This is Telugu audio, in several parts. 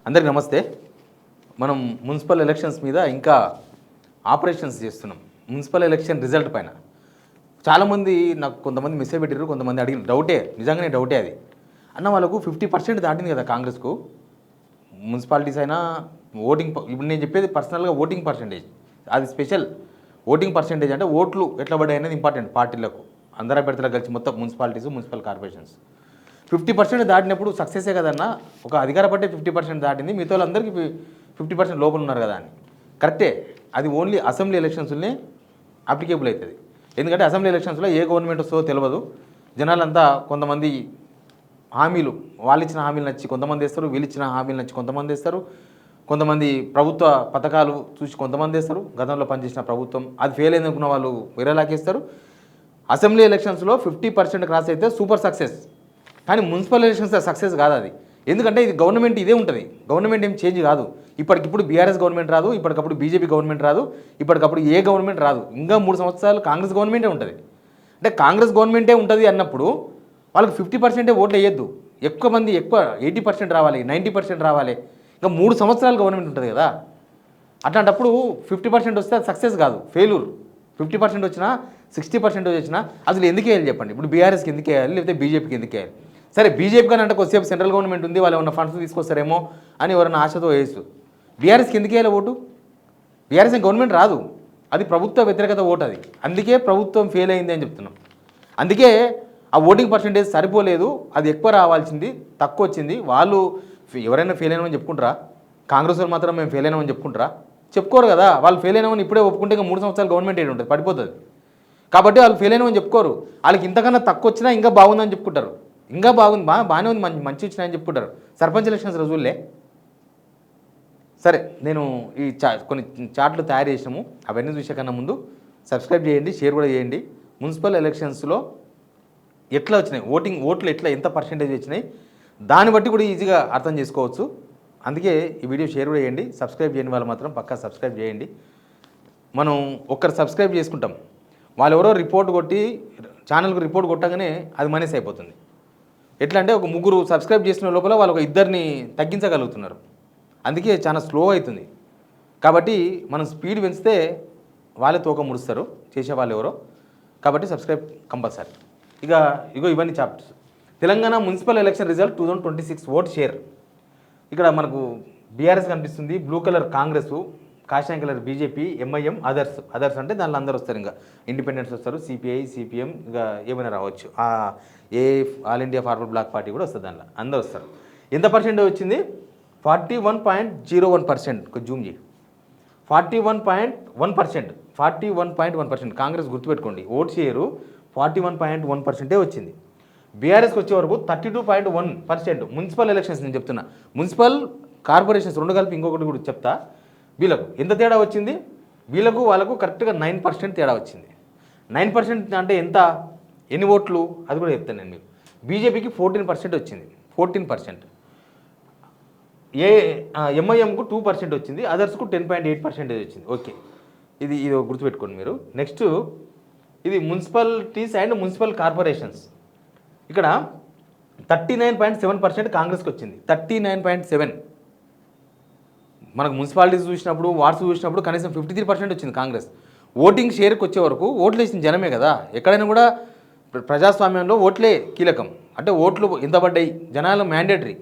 అందరికీ నమస్తే. మనం మున్సిపల్ ఎలక్షన్స్ మీద ఇంకా ఆపరేషన్స్ చేస్తున్నాం. మున్సిపల్ ఎలక్షన్ రిజల్ట్ పైన చాలామంది నాకు కొంతమంది మెసేజ్ పెట్టారు, కొంతమంది అడిగిన డౌటే, నిజంగానే డౌటే అది. అన్న వాళ్ళకు 50% దాటింది కదా కాంగ్రెస్కు. మున్సిపాలిటీస్ అయినా ఓటింగ్, ఇప్పుడు నేను చెప్పేది పర్సనల్గా ఓటింగ్ పర్సంటేజ్, అది స్పెషల్. ఓటింగ్ పర్సంటేజ్ అంటే ఓట్లు ఎట్లా పడ్డాయి అనేది ఇంపార్టెంట్ పార్టీలకు, అందరూ పెడతలకు కలిసి మొత్తం మున్సిపాలిటీస్, మున్సిపల్ కార్పొరేషన్స్ 50% దాటినప్పుడు సక్సెసే కదన్నా. ఒక అధికార పట్టే 50% దాటింది, మిగతా వాళ్ళందరికీ 50% లోపల ఉన్నారు కదా అని. కరెక్టే, అది ఓన్లీ అసెంబ్లీ ఎలక్షన్స్లోనే అప్లికేబుల్ అవుతుంది. ఎందుకంటే అసెంబ్లీ ఎలక్షన్స్లో ఏ గవర్నమెంట్ వస్తుందో తెలియదు. జనాలంతా కొంతమంది హామీలు, వాళ్ళు ఇచ్చిన హామీలు నచ్చి కొంతమంది వేస్తారు, వీళ్ళు ఇచ్చిన హామీలు నచ్చి కొంతమంది వేస్తారు, కొంతమంది ప్రభుత్వ పథకాలు చూసి కొంతమంది వేస్తారు. గతంలో పనిచేసిన ప్రభుత్వం అది ఫెయిల్ అయిందనుకున్న వాళ్ళు వేరేలాగేస్తారు. అసెంబ్లీ ఎలక్షన్స్లో 50% క్రాస్ అయితే సూపర్ సక్సెస్. కానీ మున్సిపల్ ఎలక్షన్స్ సక్సెస్ కాదు అది. ఎందుకంటే ఇది గవర్నమెంట్ ఇదే ఉంటుంది, గవర్నమెంట్ ఏం చేంజ్ కాదు. ఇప్పటికిప్పుడు బీఆర్ఎస్ గవర్నమెంట్ రాదు, ఇప్పటికప్పుడు బీజేపీ గవర్నమెంట్ రాదు, ఇప్పటికప్పుడు ఏ గవర్నమెంట్ రాదు. ఇంకా 3 సంవత్సరాలు కాంగ్రెస్ గవర్నమెంటే ఉంటుంది. అంటే కాంగ్రెస్ గవర్నమెంటే ఉంటుంది అన్నప్పుడు వాళ్ళకి 50% ఓట్లు వేయద్దు. ఎక్కువ మంది, ఎక్కువ 80% రావాలి, 90% రావాలి. ఇంకా 3 సంవత్సరాలు గవర్నమెంట్ ఉంటుంది కదా. అట్లాంటప్పుడు 50% వస్తే అది సక్సెస్ కాదు, ఫెయిల్యూర్. 50% వచ్చినా 60% వచ్చినా అసలు ఎందుకు వేయాలి చెప్పండి. ఇప్పుడు బీఆర్ఎస్కి ఎందుకు వేయాలి, లేకపోతే బీజేపీకి ఎందుకు వేయాలి? సరే బీజేపీ కానీ అంటే కొద్దిసేపు సెంట్రల్ గవర్నమెంట్ ఉంది, వాళ్ళు ఏమన్నా ఫండ్స్ తీసుకొస్తారేమో అని ఎవరైనా ఆశతో వేయచ్చు. బీఆర్ఎస్కి ఎందుకు వేయాలి ఓటు? బీఆర్ఎస్ గవర్నమెంట్ రాదు, అది ప్రభుత్వ వ్యతిరేకత ఓటు. అది అందుకే ప్రభుత్వం ఫెయిల్ అయింది అని చెప్తున్నాం. అందుకే ఆ ఓటింగ్ పర్సంటేజ్ సరిపోలేదు, అది ఎక్కువ రావాల్సింది తక్కువ వచ్చింది. వాళ్ళు ఎవరైనా ఫెయిల్ అయినామని చెప్పుకుంటారా? కాంగ్రెస్ వాళ్ళు మాత్రం మేము ఫెయిల్ అయినామని చెప్పుకుంటారా? చెప్పుకోరు కదా. వాళ్ళు ఫెయిల్ అయినామని ఇప్పుడే ఒప్పుకుంటే ఇంకా 3 సంవత్సరాలు గవర్నమెంట్ ఏంటి ఉంటుంది, పడిపోతుంది. కాబట్టి వాళ్ళు ఫెయిల్ అయినామని చెప్పుకోరు. వాళ్ళకి ఇంతకన్నా తక్కువ వచ్చినా ఇంకా బాగుందని చెప్పుకుంటారు. ఇంకా బాగుంది, బాగానే ఉంది, మంచి వచ్చినాయని చెప్పుకుంటారు. సర్పంచ్ ఎలక్షన్స్ రోజుల్లే. సరే, నేను ఈ కొన్ని చార్ట్లు తయారు చేసినాము, అవన్నీ చూసే కన్నా ముందు సబ్స్క్రైబ్ చేయండి, షేర్ కూడా చేయండి. మున్సిపల్ ఎలక్షన్స్లో ఎట్లా వచ్చినాయి ఓట్లు ఎట్లా, ఎంత పర్సెంటేజ్ వచ్చినాయి, దాన్ని బట్టి కూడా ఈజీగా అర్థం చేసుకోవచ్చు. అందుకే ఈ వీడియో షేర్ కూడా చేయండి. సబ్స్క్రైబ్ చేయని వాళ్ళు మాత్రం పక్కా సబ్స్క్రైబ్ చేయండి. మనం ఒక్కరు సబ్స్క్రైబ్ చేసుకుంటాం, వాళ్ళు ఎవరో రిపోర్ట్ కొట్టి ఛానల్కి రిపోర్ట్ కొట్టగానే అది మైనస్ అయిపోతుంది. ఎట్లా అంటే ఒక 3 సబ్స్క్రైబ్ చేసిన లోపల వాళ్ళు ఒక 2ని తగ్గించగలుగుతున్నారు. అందుకే చాలా స్లో అవుతుంది. కాబట్టి మనం స్పీడ్ పెంచితే వాళ్ళే తోక ముడుస్తారు చేసేవాళ్ళు ఎవరో. కాబట్టి సబ్స్క్రైబ్ కంపల్సరీ. ఇగో ఇవన్నీ chapters. Telangana municipal election result 2026 vote share. ఇక్కడ మనకు బీఆర్ఎస్ కనిపిస్తుంది, బ్లూ కలర్ కాంగ్రెస్, కాషాయం కలర్ బీజేపీ, ఎంఐఎం, అదర్స్ అంటే దానిలో అందరూ వస్తారు. ఇంకా ఇండిపెండెన్స్ వస్తారు, సిపిఐ, సిపిఎం, ఇంకా ఏమైనా రావచ్చు. ఏ ఆల్ ఇండియా ఫార్వర్డ్ బ్లాక్ పార్టీ కూడా వస్తుంది, దానిలో అందరూ వస్తారు. ఎంత పర్సెంటేజ్ వచ్చింది? 41.01%. జూమ్ చేయి. 41.1%. 41.1%. కాంగ్రెస్ గుర్తుపెట్టుకోండి, ఓట్ షేరు 41.1% వచ్చింది. బీఆర్ఎస్కి వచ్చే వరకు 32.1%. మున్సిపల్ ఎలక్షన్స్ నేను చెప్తున్నా, మున్సిపల్ కార్పొరేషన్స్ 2 కలిపి ఇంకొకటి కూడా చెప్తా. వీళ్ళకు ఎంత తేడా వచ్చింది? వీళ్ళకు వాళ్ళకు కరెక్ట్గా 9% తేడా వచ్చింది. 9% అంటే ఎంత, ఎన్ని ఓట్లు, అది కూడా చెప్తాను నేను మీకు. బీజేపీకి 14% వచ్చింది, 14%. ఎంఐఎంకు 2% వచ్చింది, అదర్స్కు 10.8% వచ్చింది. ఓకే, ఇది గుర్తుపెట్టుకోండి మీరు. నెక్స్ట్ ఇది మున్సిపాలిటీస్ అండ్ మున్సిపల్ కార్పొరేషన్స్. ఇక్కడ 39.7% కాంగ్రెస్కి వచ్చింది. 39.7. మనకు మున్సిపాలిటీస్ చూసినప్పుడు, వార్డ్స్ చూసినప్పుడు కనీసం 53% వచ్చింది కాంగ్రెస్. ఓటింగ్ షేర్కి వచ్చే వరకు ఓట్లు వేసిన జనమే కదా. ఎక్కడైనా కూడా ప్రజాస్వామ్యంలో ఓట్లే కీలకం. అంటే ఓట్లు ఎంత పడ్డాయి, జనాలు మ్యాండేటరీ.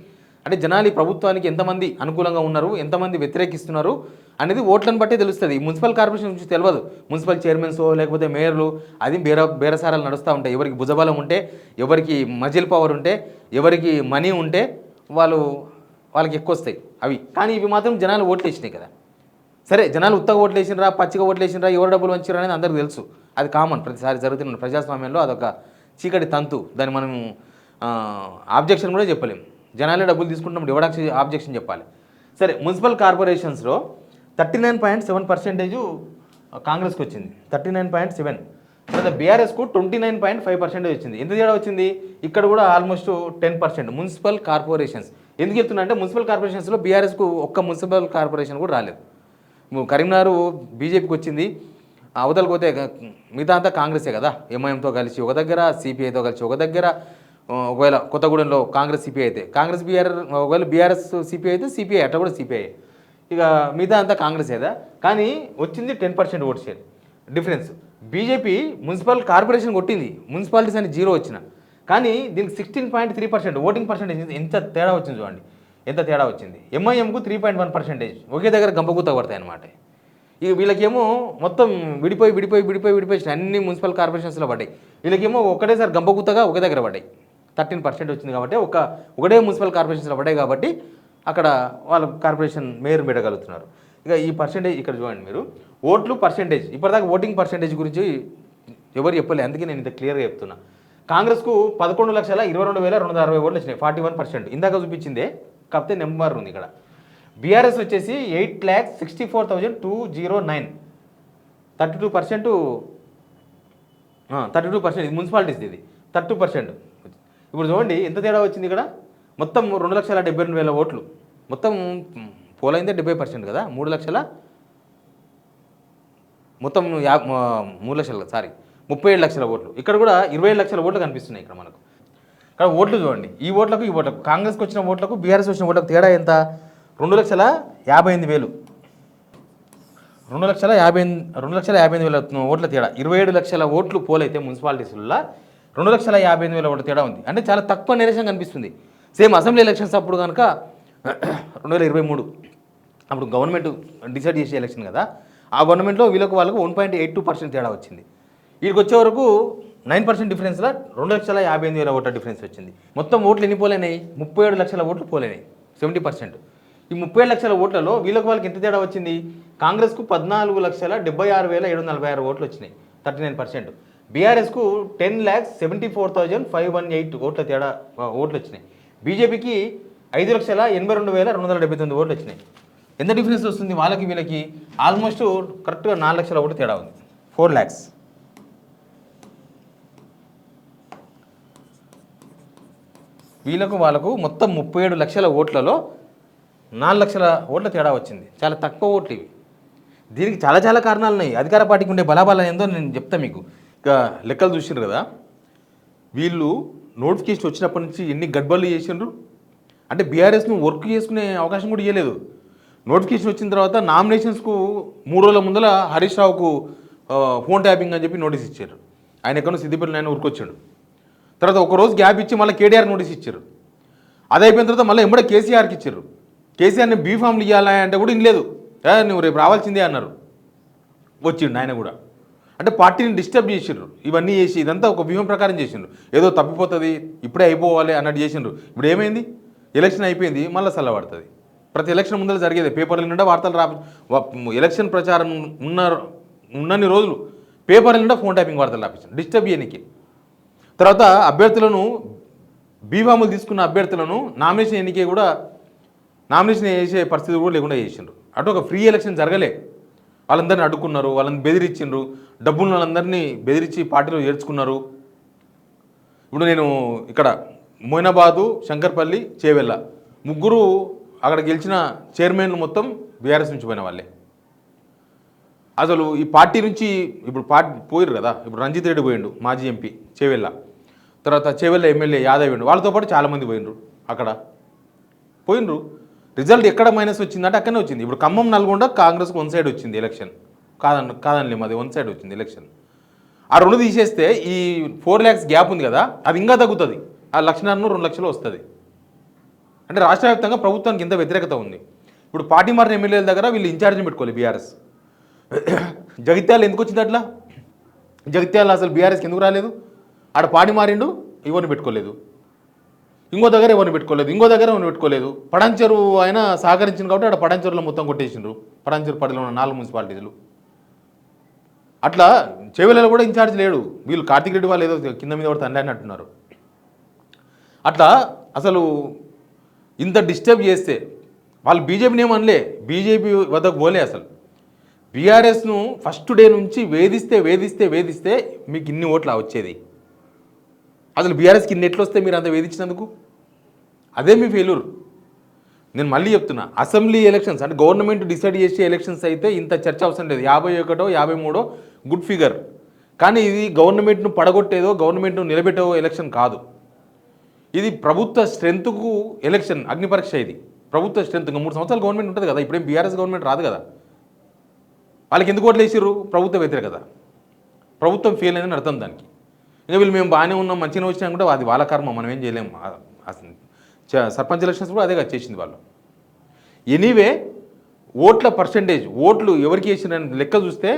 అంటే జనాలు ఈ ప్రభుత్వానికి ఎంతమంది అనుకూలంగా ఉన్నారు, ఎంతమంది వ్యతిరేకిస్తున్నారు అనేది ఓట్లను బట్టే తెలుస్తుంది. మున్సిపల్ కార్పొరేషన్ నుంచి తెలియదు. మున్సిపల్ చైర్మన్స్ లేకపోతే మేయర్లు అది బేరసారాలు నడుస్తూ ఉంటాయి. ఎవరికి భుజబలం ఉంటే, ఎవరికి మజిల్ పవర్ ఉంటే, ఎవరికి మనీ ఉంటే వాళ్ళకి ఎక్కువ వస్తాయి అవి. కానీ ఇవి మాత్రం జనాలు ఓట్లు వేసినాయి కదా. సరే, జనాలు ఉత్తగా ఓట్లు వేసినరా, పచ్చిగా ఓట్లు వేసినరా, ఎవరు డబ్బులు వంచారు అనేది అందరికీ తెలుసు. అది కామన్, ప్రతిసారి జరుగుతున్న ప్రజాస్వామ్యంలో అదొక చీకటి తంతు. దాన్ని మనం ఆబ్జెక్షన్ కూడా చెప్పలేము. జనాలే డబ్బులు తీసుకుంటున్నప్పుడు ఎవరికి ఆబ్జెక్షన్ చెప్పాలి? సరే, మున్సిపల్ కార్పొరేషన్స్లో 39.7% కాంగ్రెస్కి వచ్చింది, 39.7. తర్వాత బీఆర్ఎస్కు 29.5% వచ్చింది. ఎంత తేడా వచ్చింది? ఇక్కడ కూడా ఆల్మోస్ట్ 10%. మున్సిపల్ కార్పొరేషన్స్ ఎందుకు చెప్తున్నా అంటే, మున్సిపల్ కార్పొరేషన్స్లో బీఆర్ఎస్కు ఒక్క మున్సిపల్ కార్పొరేషన్ కూడా రాలేదు. కరీంనగర్ బీజేపీకి వచ్చింది, అవతలకి పోతే మిగతా అంతా కాంగ్రెసే కదా. ఎంఐఎంతో కలిసి ఒక దగ్గర, సిపిఐతో కలిసి ఒక దగ్గర, ఒకవేళ కొత్తగూడెంలో కాంగ్రెస్ సిపిఐ అయితే కాంగ్రెస్ ఒకవేళ బీఆర్ఎస్ సిపిఐ అయితే సిపిఐ అట్లా కూడా సిపిఐ. ఇక మిగతా అంతా కాంగ్రెస్ ఏదా, కానీ వచ్చింది 10% vote share difference. BJP municipal corporation కొట్టింది, మున్సిపాలిటీస్ అని 0 వచ్చిన, కానీ దీనికి 16.3% ఓటింగ్ పర్సెంటేజ్ ఎంత తేడా వచ్చింది చూడండి, ఎంత తేడా వచ్చింది. ఎంఐఎంకు 3.1% ఒకే దగ్గర గంపగుత్త పడతాయి అనమాట. ఇక వీళ్ళకేమో మొత్తం విడిపోయి అన్ని మున్సిపల్ కార్పొరేషన్స్లో పడ్డాయి. వీళ్ళకేమో ఒకటేసారి గంపగుత్తగా ఒకే దగ్గర పడ్డాయి. 13% వచ్చింది కాబట్టి ఒకటే మున్సిపల్ కార్పొరేషన్స్లో పడ్డాయి కాబట్టి అక్కడ వాళ్ళ కార్పొరేషన్ మేయర్ పెట్టగలుగుతున్నారు. ఇక ఈ పర్సెంటేజ్ ఇక్కడ చూడండి మీరు, ఓట్లు పర్సెంటేజ్ ఇప్పటిదాకా ఓటింగ్ పర్సెంటేజ్ గురించి ఎవరు చెప్పలేదు, అందుకే నేను ఇంత క్లియర్గా చెప్తున్నా. కాంగ్రెస్కు 11,22,260 ఓట్లు వచ్చినాయి, 41%. ఇందాక చూపించిందే, కాకపోతే నెంబర్ ఉంది ఇక్కడ. బీఆర్ఎస్ వచ్చేసి 8,64,209, 32%. ఇది మున్సిపాలిటీస్, ఇది 32%. ఇప్పుడు చూడండి ఎంత తేడా వచ్చింది ఇక్కడ. మొత్తం 2,72,000 ఓట్లు, మొత్తం పోలైందే 70% కదా. 3 లక్షల మొత్తం 37 లక్షల ఓట్లు. ఇక్కడ కూడా 27 లక్షల ఓట్లు కనిపిస్తున్నాయి ఇక్కడ మనకు. ఇక్కడ ఓట్లు చూడండి, ఈ ఓట్లకు కాంగ్రెస్కి వచ్చిన ఓట్లకు బీఆర్ఎస్ వచ్చిన ఓట్లకు తేడా ఎంత? 2,58,000, 2,58,000 ఓట్ల తేడా. 27 లక్షల ఓట్లు పోలైతే మున్సిపాలిటీస్లో 2,58,000 ఓట్ల తేడా ఉంది. అంటే చాలా తక్కువ నిరసన కనిపిస్తుంది. సేమ్ అసెంబ్లీ ఎలక్షన్స్ అప్పుడు కనుక 2023 అప్పుడు గవర్నమెంట్ డిసైడ్ చేసే ఎలక్షన్ కదా, ఆ గవర్నమెంట్లో వాళ్ళకు 1.82% తేడా వచ్చింది. వీడికి వచ్చే వరకు 9% డిఫరెన్స్లో 2,58,000 ఓట్ల డిఫరెన్స్ వచ్చింది. మొత్తం ఓట్లు ఎన్ని పోలేనాయి? 37 లక్షల ఓట్లు పోలేనాయి, 70%. ఈ 37 లక్షల ఓట్లలో వాళ్ళకి ఎంత తేడా వచ్చింది? కాంగ్రెస్కు 14,76,746 ఓట్లు వచ్చినాయి, 39%. బీఆర్ఎస్కు 10,74,518 ఓట్ల తేడా ఓట్లు వచ్చినాయి. బీజేపీకి 5,82,279 ఓట్లు వచ్చినాయి. ఎంత డిఫరెన్స్ వస్తుంది వాళ్ళకి వీళ్ళకి? ఆల్మోస్ట్ కరెక్ట్గా 4 లక్షల ఓట్లు తేడా ఉంది, 4 lakhs. వాళ్ళకు మొత్తం 37 లక్షల ఓట్లలో 4 లక్షల ఓట్ల తేడా వచ్చింది. చాలా తక్కువ ఓట్లు ఇవి. దీనికి చాలా కారణాలు ఉన్నాయి. అధికార పార్టీకి ఉండే బలాబలం ఏందో నేను చెప్తాను మీకు. ఇక లెక్కలు చూసినారు కదా, వీళ్ళు నోటిఫికేషన్ వచ్చినప్పటి నుంచి ఎన్ని గడ్బళ్ళు చేసిండ్రు. అంటే బీఆర్ఎస్ను వర్క్ చేసుకునే అవకాశం కూడా ఇవ్వలేదు. నోటిఫికేషన్ వచ్చిన తర్వాత నామినేషన్స్కు 3 రోజుల ముందర హరీష్ రావుకు ఫోన్ ట్యాపింగ్ అని చెప్పి నోటీస్ ఇచ్చారు. ఆయన ఎక్కడో సిద్దిపేటలో ఆయన ఉరికొచ్చాడు. తర్వాత ఒకరోజు గ్యాప్ ఇచ్చి మళ్ళీ కేటీఆర్ నోటీస్ ఇచ్చారు. అది అయిపోయిన తర్వాత మళ్ళీ ఎంబడే కేసీఆర్కి ఇచ్చారు. కేసీఆర్ని బీఫామ్లు ఇవ్వాలా అంటే కూడా ఇనలేదు. నువ్వు రేపు రావాల్సిందే అన్నారు, వచ్చిండు ఆయన కూడా. అంటే పార్టీని డిస్టర్బ్ చేసిండ్రు. ఇవన్నీ చేసి ఇదంతా ఒక వ్యూహం ప్రకారం చేసిండ్రు. ఏదో తప్పిపోతుంది, ఇప్పుడే అయిపోవాలి అన్నట్టు చేసిండ్రు. ఇప్పుడు ఏమైంది? ఎలక్షన్ అయిపోయింది, మళ్ళీ చల్లబడుతుంది. ప్రతి ఎలక్షన్ ముందర జరిగేది. పేపర్ల నిండా వార్తలు ఎలక్షన్ ప్రచారం ఉన్నన్ని రోజులు పేపర్ల నిండా ఫోన్ ట్యాపింగ్ వార్తలు రాపించారు, డిస్టర్బ్ చేయడానికి. తర్వాత అభ్యర్థులను బీఫాములు తీసుకున్న అభ్యర్థులను నామినేషన్ వేసే పరిస్థితి కూడా లేకుండా చేసిండ్రు. అటు ఒక ఫ్రీ ఎలక్షన్ జరగలే. వాళ్ళందరినీ అడ్డుకున్నారు, వాళ్ళని బెదిరించిండ్రు, డబ్బులు వాళ్ళందరినీ బెదిరించి పార్టీలో చేర్చుకున్నారు. ఇప్పుడు నేను ఇక్కడ మోయినాబాదు, శంకర్పల్లి, చేవెళ్ళ ముగ్గురు అక్కడ గెలిచిన చైర్మన్లు మొత్తం బీఆర్ఎస్ నుంచి పోయిన వాళ్ళే. అసలు ఈ పార్టీ నుంచి ఇప్పుడు పోయారు కదా. ఇప్పుడు రంజిత్ రెడ్డి పోయిండు, మాజీ ఎంపీ చేవెళ్ళ. తర్వాత చేవెళ్ళ ఎమ్మెల్యే యాదవ్ పోయిండు. వాళ్ళతో పాటు చాలామంది పోయినరు, అక్కడ పోయినరు. రిజల్ట్ ఎక్కడ మైనస్ వచ్చిందంటే అక్కడనే వచ్చింది. ఇప్పుడు ఖమ్మం, నల్గొండ కాంగ్రెస్కి 1 సైడ్ వచ్చింది ఎలక్షన్. కాదనిలేము, అది 1 సైడ్ వచ్చింది ఎలక్షన్. ఆ 2 తీసేస్తే ఈ 4 lakhs గ్యాప్ ఉంది కదా, అది ఇంకా తగ్గుతుంది. ఆ 1,02,000 లక్షలు వస్తుంది. అంటే రాష్ట్ర వ్యాప్తంగా ప్రభుత్వానికి ఇంత వ్యతిరేకత ఉంది. ఇప్పుడు పార్టీ మారిన ఎమ్మెల్యేల దగ్గర వీళ్ళు ఇన్ఛార్జ్ని పెట్టుకోవాలి బీఆర్ఎస్. జగిత్యాల ఎందుకు వచ్చింది అట్లా? జగిత్యాల అసలు బీఆర్ఎస్కి ఎందుకు రాలేదు? ఆడ పార్టీ మారిండు, ఎవరిని పెట్టుకోలేదు. ఇంకో దగ్గర ఎవరిని పెట్టుకోలేదు. పడంచెరు ఆయన సహకరించింది కాబట్టి ఆడ పడంచెరులో మొత్తం కొట్టేసిండ్రు. పడంచెరు పరిధిలో ఉన్న 4 మున్సిపాలిటీలు. అట్లా చేవెళ్ళలో కూడా ఇన్ఛార్జ్ లేడు. వీళ్ళు కార్తీక్ రెడ్డి వాళ్ళు ఏదో కింద మీద కూడా తండ్రి అని అంటున్నారు. అట్లా అసలు ఇంత డిస్టర్బ్ చేస్తే వాళ్ళు బీజేపీని ఏమనలే, బీజేపీ వద్దకు పోలే. అసలు బీఆర్ఎస్ను ఫస్ట్ డే నుంచి వేధిస్తే మీకు ఇన్ని ఓట్లా వచ్చేది. అసలు బీఆర్ఎస్కి ఇన్ని ఎట్లు వస్తే మీరు అంత వేధించినందుకు? అదే మీ ఫెయిల్యూర్. నేను మళ్ళీ చెప్తున్నా, అసెంబ్లీ ఎలక్షన్స్ అంటే గవర్నమెంట్ డిసైడ్ చేసే ఎలక్షన్స్ అయితే ఇంత చర్చ అవసరం లేదు. 51, 53 గుడ్ ఫిగర్. కానీ ఇది గవర్నమెంట్ను పడగొట్టేదో గవర్నమెంట్ను నిలబెట్టేదో ఎలక్షన్ కాదు. ఇది ప్రభుత్వ స్ట్రెంత్కు ఎలక్షన్ అగ్ని పరీక్ష. ఇది ప్రభుత్వ స్ట్రెంత్. ఇంకా 3 సంవత్సరాలు గవర్నమెంట్ ఉంటుంది కదా, ఇప్పుడేం బీఆర్ఎస్ గవర్నమెంట్ రాదు కదా. వాళ్ళకి ఎందుకు ఓట్లు వేసిర్రు? ప్రభుత్వ వ్యతిరేకత. ప్రభుత్వం ఫెయిల్ అయిందని అర్థం దానికి. ఇంకా వీళ్ళు మేము బాగానే ఉన్నాం మంచిగా వచ్చినా కూడా అది వాళ్ళ కర్మ, మనం ఏం చేయలేము. సర్పంచ్ ఎలక్షన్స్ కూడా అదే కదా చేసింది వాళ్ళు. ఎనీవే ఓట్ల పర్సంటేజ్, ఓట్లు ఎవరికి వేసిరని లెక్క చూస్తే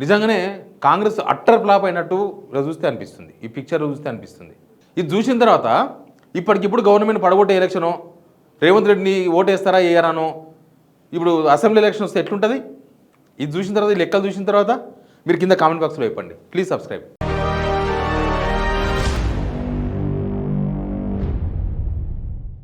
నిజంగానే కాంగ్రెస్ అట్టర్ ఫ్లాప్ అయినట్టు చూస్తే అనిపిస్తుంది, ఈ పిక్చర్ చూస్తే అనిపిస్తుంది. ఇది చూసిన తర్వాత ఇప్పటికిప్పుడు గవర్నమెంట్ పడగొట్టే ఎలక్షను, రేవంత్ రెడ్డిని ఓటేస్తారా వేయరానో, ఇప్పుడు అసెంబ్లీ ఎలక్షన్ వస్తే ఎట్లుంటుంది? ఇది చూసిన తర్వాత, ఈ లెక్కలు చూసిన తర్వాత మీరు కింద కామెంట్ బాక్స్లో చెప్పండి. Please subscribe.